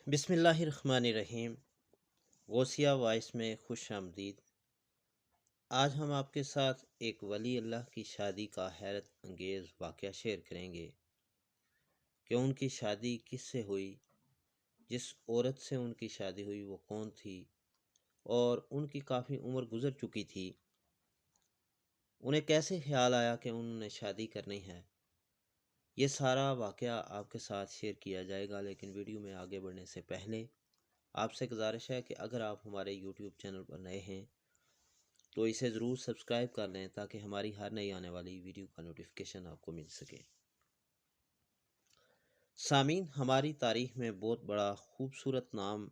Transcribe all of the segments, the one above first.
بسم اللہ الرحمن الرحیم۔ غوثیہ وائس میں خوش آمدید۔ آج ہم آپ کے ساتھ ایک ولی اللہ کی شادی کا حیرت انگیز واقعہ شیئر کریں گے کہ ان کی شادی کس سے ہوئی، جس عورت سے ان کی شادی ہوئی وہ کون تھی، اور ان کی کافی عمر گزر چکی تھی۔ انہیں کیسے خیال آیا کہ انہوں نے شادی کرنی ہے، یہ سارا واقعہ آپ کے ساتھ شیئر کیا جائے گا۔ لیکن ویڈیو میں آگے بڑھنے سے پہلے آپ سے گزارش ہے کہ اگر آپ ہمارے یوٹیوب چینل پر نئے ہیں تو اسے ضرور سبسکرائب کر لیں تاکہ ہماری ہر نئی آنے والی ویڈیو کا نوٹیفیکیشن آپ کو مل سکے۔ سامعین، ہماری تاریخ میں بہت بڑا خوبصورت نام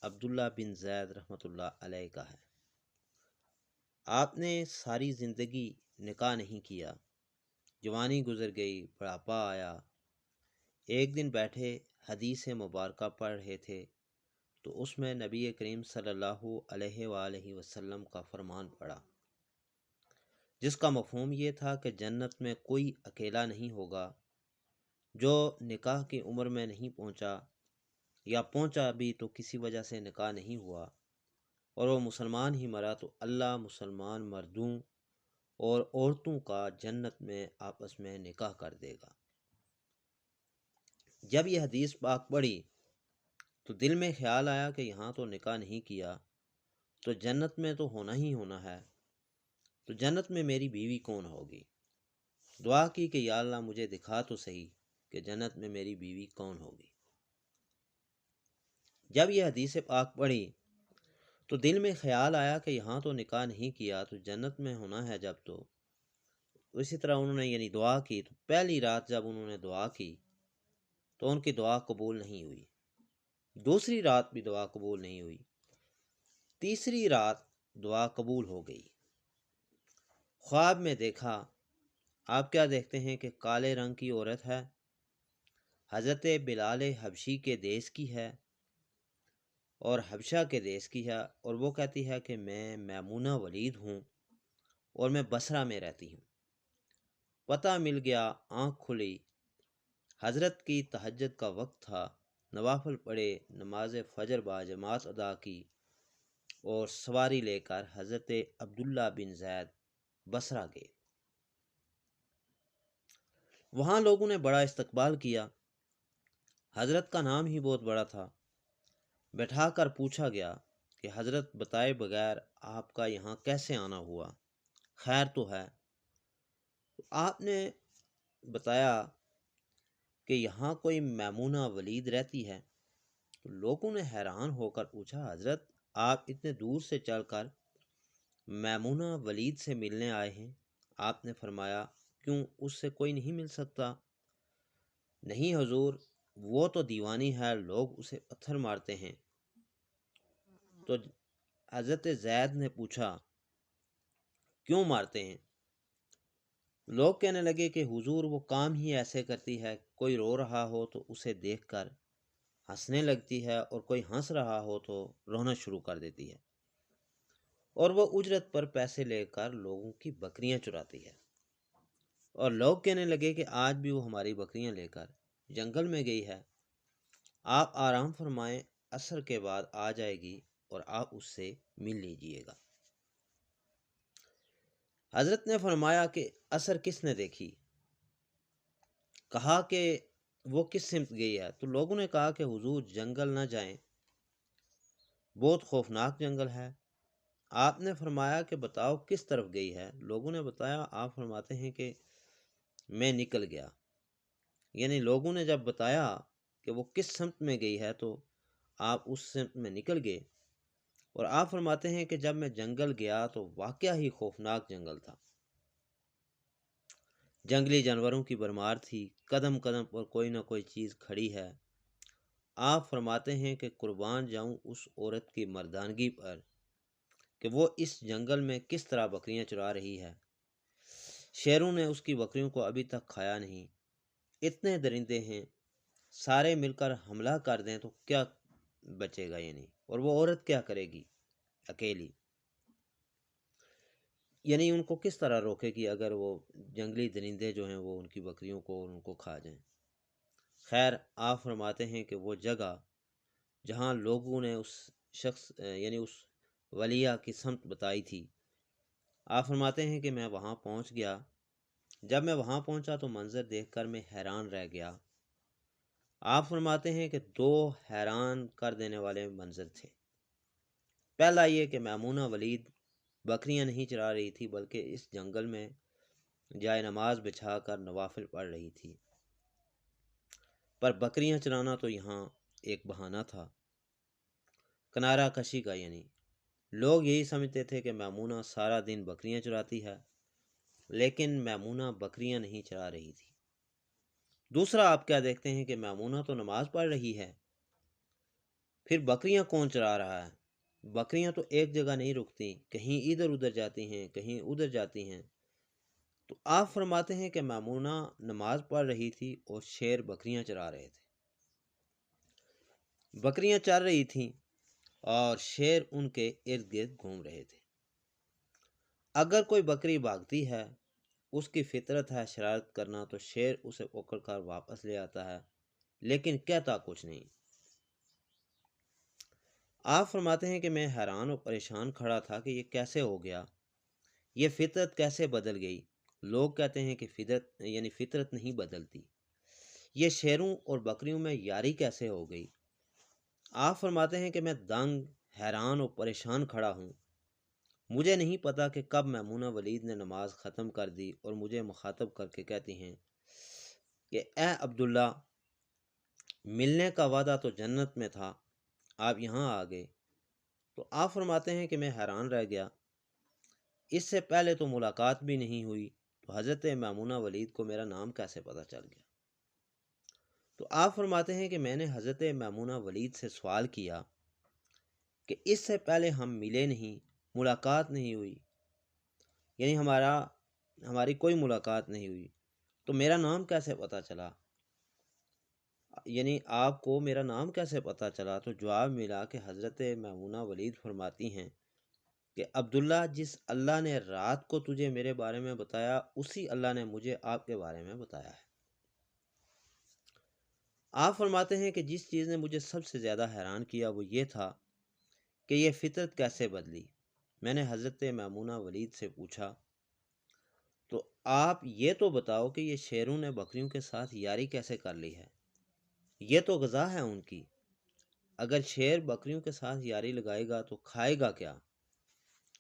عبداللہ بن زید رحمۃ اللہ علیہ کا ہے۔ آپ نے ساری زندگی نکاح نہیں کیا، جوانی گزر گئی، بڑھاپا آیا۔ ایک دن بیٹھے حدیث مبارکہ پڑھ رہے تھے تو اس میں نبی کریم صلی اللہ علیہ وآلہ وسلم کا فرمان پڑھا، جس کا مفہوم یہ تھا کہ جنت میں کوئی اکیلا نہیں ہوگا جو نکاح کی عمر میں نہیں پہنچا، یا پہنچا بھی تو کسی وجہ سے نکاح نہیں ہوا، اور وہ مسلمان ہی مرا تو اللہ مسلمان مردوں اور عورتوں کا جنت میں آپس میں نکاح کر دے گا۔ جب یہ حدیث پاک پڑھی تو دل میں خیال آیا کہ یہاں تو نکاح نہیں کیا تو جنت میں تو ہونا ہی ہونا ہے، تو جنت میں میری بیوی کون ہوگی؟ دعا کی کہ یا اللہ مجھے دکھا تو صحیح کہ جنت میں میری بیوی کون ہوگی۔ جب یہ حدیث پاک پڑھی تو دل میں خیال آیا کہ یہاں تو نکاح نہیں کیا تو جنت میں ہونا ہے جب، تو اسی طرح انہوں نے دعا کی۔ تو پہلی رات جب انہوں نے دعا کی تو ان کی دعا قبول نہیں ہوئی، دوسری رات بھی دعا قبول نہیں ہوئی، تیسری رات دعا قبول ہو گئی۔ خواب میں دیکھا، آپ کیا دیکھتے ہیں کہ کالے رنگ کی عورت ہے، حضرت بلال حبشی کے دیس کی ہے اور حبشہ کے دیس کی ہے، اور وہ کہتی ہے کہ میں میمونہ ولید ہوں اور میں بصرہ میں رہتی ہوں۔ پتہ مل گیا، آنکھ کھلی، حضرت کی تہجد کا وقت تھا، نوافل پڑھے، نماز فجر باجماعت ادا کی اور سواری لے کر حضرت عبداللہ بن زید بصرہ گئے۔ وہاں لوگوں نے بڑا استقبال کیا، حضرت کا نام ہی بہت بڑا تھا۔ بٹھا کر پوچھا گیا کہ حضرت بتائے بغیر آپ کا یہاں کیسے آنا ہوا، خیر تو ہے؟ آپ نے بتایا کہ یہاں کوئی میمونہ ولید رہتی ہے۔ تو لوگوں نے حیران ہو کر پوچھا، حضرت آپ اتنے دور سے چل کر میمونہ ولید سے ملنے آئے ہیں؟ آپ نے فرمایا، کیوں اس سے کوئی نہیں مل سکتا؟ نہیں حضور، وہ تو دیوانی ہے، لوگ اسے پتھر مارتے ہیں۔ تو حضرت زید نے پوچھا، کیوں مارتے ہیں؟ لوگ کہنے لگے کہ حضور وہ کام ہی ایسے کرتی ہے، کوئی رو رہا ہو تو اسے دیکھ کر ہنسنے لگتی ہے اور کوئی ہنس رہا ہو تو رونا شروع کر دیتی ہے، اور وہ اجرت پر پیسے لے کر لوگوں کی بکریاں چراتی ہے۔ اور لوگ کہنے لگے کہ آج بھی وہ ہماری بکریاں لے کر جنگل میں گئی ہے، آپ آرام فرمائیں، عصر کے بعد آ جائے گی اور آپ اس سے مل لیجئے گا۔ حضرت نے فرمایا کہ عصر کس نے دیکھی؟ کہا کہ وہ کس سمت گئی ہے؟ تو لوگوں نے کہا کہ حضور جنگل نہ جائیں، بہت خوفناک جنگل ہے۔ آپ نے فرمایا کہ بتاؤ کس طرف گئی ہے؟ لوگوں نے بتایا، آپ فرماتے ہیں کہ میں نکل گیا۔ یعنی لوگوں نے جب بتایا کہ وہ کس سمت میں گئی ہے تو آپ اس سمت میں نکل گئے، اور آپ فرماتے ہیں کہ جب میں جنگل گیا تو واقعہ ہی خوفناک جنگل تھا، جنگلی جانوروں کی بھرمار تھی، قدم قدم پر کوئی نہ کوئی چیز کھڑی ہے۔ آپ فرماتے ہیں کہ قربان جاؤں اس عورت کی مردانگی پر کہ وہ اس جنگل میں کس طرح بکریاں چرا رہی ہے، شیروں نے اس کی بکریوں کو ابھی تک کھایا نہیں، اتنے درندے ہیں، سارے مل کر حملہ کر دیں تو کیا بچے گا؟ اور وہ عورت کیا کرے گی اکیلی؟ ان کو کس طرح روکے گی اگر وہ جنگلی درندے جو ہیں وہ ان کی بکریوں کو اور ان کو کھا جائیں؟ خیر، آپ فرماتے ہیں کہ وہ جگہ جہاں لوگوں نے اس شخص یعنی اس ولیہ کی سمت بتائی تھی۔ آپ فرماتے ہیں کہ میں وہاں پہنچ گیا۔ جب میں وہاں پہنچا تو منظر دیکھ کر میں حیران رہ گیا۔ آپ فرماتے ہیں کہ دو حیران کر دینے والے منظر تھے۔ پہلا یہ کہ میمونہ ولید بکریاں نہیں چرا رہی تھی، بلکہ اس جنگل میں جائے نماز بچھا کر نوافل پڑھ رہی تھی۔ پر بکریاں چرانا تو یہاں ایک بہانہ تھا، کنارہ کشی کا، یعنی لوگ یہی سمجھتے تھے کہ میمونہ سارا دن بکریاں چراتی ہے، لیکن میمونہ بکریاں نہیں چرا رہی تھی۔ دوسرا آپ کیا دیکھتے ہیں کہ میمونہ تو نماز پڑھ رہی ہے، پھر بکریاں کون چرا رہا ہے؟ بکریاں تو ایک جگہ نہیں رکتی، کہیں ادھر ادھر جاتی ہیں، کہیں ادھر جاتی ہیں۔ تو آپ فرماتے ہیں کہ میمونہ نماز پڑھ رہی تھی اور شیر بکریاں چرا رہے تھے۔ بکریاں چر رہی تھیں اور شیر ان کے ارد گرد گھوم رہے تھے۔ اگر کوئی بکری بھاگتی ہے، اس کی فطرت ہے شرارت کرنا، تو شیر اسے پکڑ کر واپس لے آتا ہے، لیکن کہتا کچھ نہیں۔ آپ فرماتے ہیں کہ میں حیران اور پریشان کھڑا تھا کہ یہ کیسے ہو گیا، یہ فطرت کیسے بدل گئی۔ لوگ کہتے ہیں کہ فطرت نہیں بدلتی، یہ شیروں اور بکریوں میں یاری کیسے ہو گئی۔ آپ فرماتے ہیں کہ میں دنگ، حیران اور پریشان کھڑا ہوں۔ مجھے نہیں پتا کہ کب میمونہ ولید نے نماز ختم کر دی اور مجھے مخاطب کر کے کہتی ہیں کہ اے عبداللہ، ملنے کا وعدہ تو جنت میں تھا، آپ یہاں آ گئے۔ تو آپ فرماتے ہیں کہ میں حیران رہ گیا۔ اس سے پہلے تو ملاقات بھی نہیں ہوئی، تو حضرت میمونہ ولید کو میرا نام کیسے پتہ چل گیا؟ تو آپ فرماتے ہیں کہ میں نے حضرت میمونہ ولید سے سوال کیا کہ اس سے پہلے ہم ملے نہیں، ملاقات نہیں ہوئی، یعنی ہماری کوئی ملاقات نہیں ہوئی، تو میرا نام کیسے پتہ چلا؟ یعنی آپ کو میرا نام کیسے پتہ چلا؟ تو جواب ملا کہ حضرت میمونہ ولید فرماتی ہیں کہ عبداللہ، جس اللہ نے رات کو تجھے میرے بارے میں بتایا، اسی اللہ نے مجھے آپ کے بارے میں بتایا ہے۔ آپ فرماتے ہیں کہ جس چیز نے مجھے سب سے زیادہ حیران کیا وہ یہ تھا کہ یہ فطرت کیسے بدلی۔ میں نے حضرت میمونہ ولید سے پوچھا، تو آپ یہ تو بتاؤ کہ یہ شیروں نے بکریوں کے ساتھ یاری کیسے کر لی ہے؟ یہ تو غذا ہے ان کی، اگر شیر بکریوں کے ساتھ یاری لگائے گا تو کھائے گا کیا؟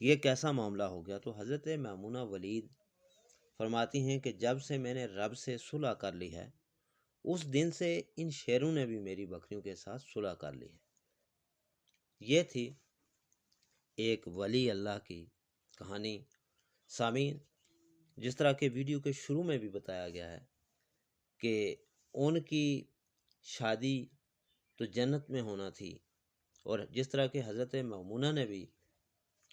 یہ کیسا معاملہ ہو گیا؟ تو حضرت میمونہ ولید فرماتی ہیں کہ جب سے میں نے رب سے صلح کر لی ہے، اس دن سے ان شیروں نے بھی میری بکریوں کے ساتھ صلح کر لی ہے۔ یہ تھی ایک ولی اللہ کی کہانی۔ سامعین، جس طرح کے ویڈیو کے شروع میں بھی بتایا گیا ہے کہ ان کی شادی تو جنت میں ہونا تھی، اور جس طرح کہ حضرت میمونہ نے بھی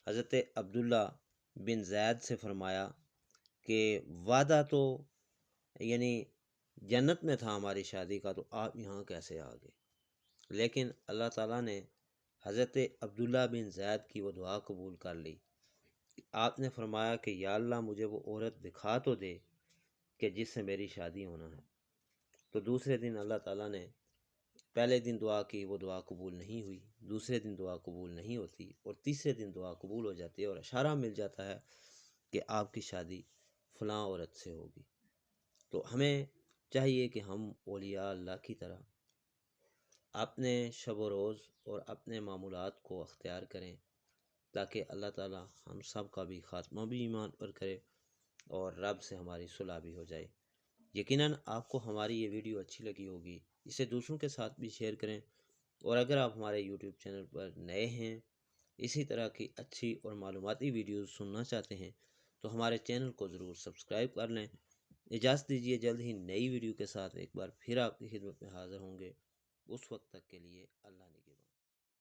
حضرت عبداللہ بن زید سے فرمایا کہ وعدہ تو یعنی جنت میں تھا ہماری شادی کا، تو آپ یہاں کیسے آ گئے؟ لیکن اللہ تعالیٰ نے حضرت عبداللہ بن زید کی وہ دعا قبول کر لی۔ آپ نے فرمایا کہ یا اللہ، مجھے وہ عورت دکھا تو دے کہ جس سے میری شادی ہونا ہے۔ تو دوسرے دن اللہ تعالیٰ نے، پہلے دن دعا کی، وہ دعا قبول نہیں ہوئی، دوسرے دن دعا قبول نہیں ہوتی، اور تیسرے دن دعا قبول ہو جاتی ہے اور اشارہ مل جاتا ہے کہ آپ کی شادی فلاں عورت سے ہوگی۔ تو ہمیں چاہیے کہ ہم اولیاء اللہ کی طرح اپنے شب و روز اور اپنے معمولات کو اختیار کریں، تاکہ اللہ تعالیٰ ہم سب کا بھی خاتمہ بھی ایمان پر کرے اور رب سے ہماری صلح بھی ہو جائے۔ یقیناً آپ کو ہماری یہ ویڈیو اچھی لگی ہوگی، اسے دوسروں کے ساتھ بھی شیئر کریں، اور اگر آپ ہمارے یوٹیوب چینل پر نئے ہیں، اسی طرح کی اچھی اور معلوماتی ویڈیوز سننا چاہتے ہیں، تو ہمارے چینل کو ضرور سبسکرائب کر لیں۔ اجازت دیجیے، جلد ہی نئی ویڈیو کے ساتھ ایک بار پھر آپ کی خدمت میں حاضر ہوں گے۔ اس وقت تک کے لیے اللہ نگہبان۔